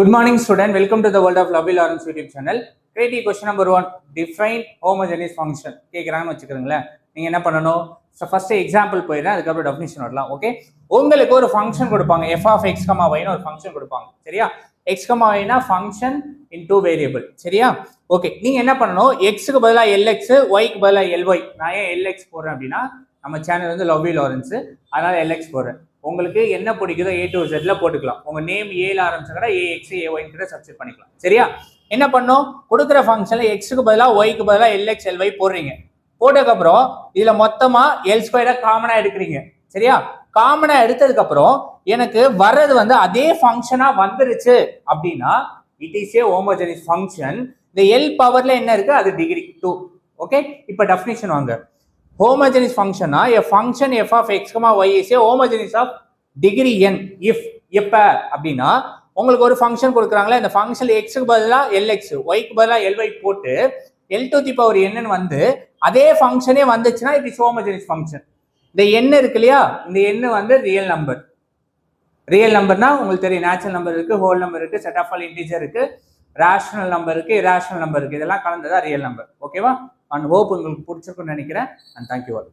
Good morning, student. Welcome to the world of Lovely Lawrence YouTube channel. Creative question number 1. Define homogeneous function. கேக்குறாங்கன்னு வச்சுக்கிறீங்களேன். நீங்க என்ன பண்ணணும்? First example போயிடுறேன், அதுக்கப்புறம் definition வரலாம். Okay, உங்களுக்கு ஒரு ஃபங்க்ஷன் கொடுப்பாங்க, f of x, y ன்னு ஒரு ஃபங்க்ஷன் கொடுப்பாங்க. சரியா? x, y னா ஃபங்க்ஷன் இன் டூ வேரியபிள். சரியா? ஓகே, நீங்க என்ன பண்ணணும்? x க்கு பதிலா lx, y க்கு பதிலா ly. நான் ஏன் lx போடுறேன் அப்படின்னா நம்ம சேனல் வந்து லவ்லி லாரன்ஸ், அதனால lx போடுறேன். உங்களுக்கு என்ன பிடிக்குதோ A to Z போட்டுக்கலாம். உங்க நேம் ஏல ஆரம்பிச்சா AX AY கிட்ட சப்ஸ்டிட் பண்ணிக்கலாம். சரியா? என்ன பண்ணோம்? கொடுக்குற ஃபங்க்ஷன்ல x க்கு பதிலா y க்கு பதிலா lx ly போடுறீங்க. போட்டதுக்கு அப்புறம் இதுல மொத்தமா l2 காமனா எடுக்கிறீங்க. சரியா? காமனா எடுத்ததுக்கு அப்புறம் எனக்கு வர்றது வந்து அதே ஃபங்க்ஷனா வந்துருச்சு அப்படின்னா it is a homogeneous function. இந்த l பவர்ல என்ன இருக்கு? அது டிகிரி 2. ஓகே, இப்போ டெஃபினிஷன் வாங்க. Homogeneous function a function f of x, y is a homogeneous of degree n if எப்ப அப்படின்னா உங்களுக்கு ஒரு ஃபங்க்ஷன் கொடுக்குறாங்களா, இந்த ஃபங்க்ஷன்ல x க்கு பதிலா lx, y க்கு பதிலா ly போட்டு l to the power n வந்து அதே ஃபங்க்ஷனே வந்துச்சுன்னா இட் இஸ் ஹோமோஜெனியஸ் ஃபங்க்ஷன். இந்த n இருக்கு இல்லையா, இந்த n வந்து ரியல் நம்பர். ரியல் நம்பர்னா உங்களுக்கு தெரியும், நேச்சுரல் நம்பர் இருக்கு, ஹோல் நம்பர் இருக்கு, செட் ஆஃப் ஆல் இன்டிஜர் இருக்கு, ரேஷனல் நம்பர் இருக்கு, இரேஷனல் நம்பர் இருக்கு, இதெல்லாம் கலந்ததா ரியல் நம்பர். ஓகேவா? அண்ட் ஹோப் உங்களுக்கு பிடிச்சிருக்குன்னு நினைக்கிறேன். And thank you all.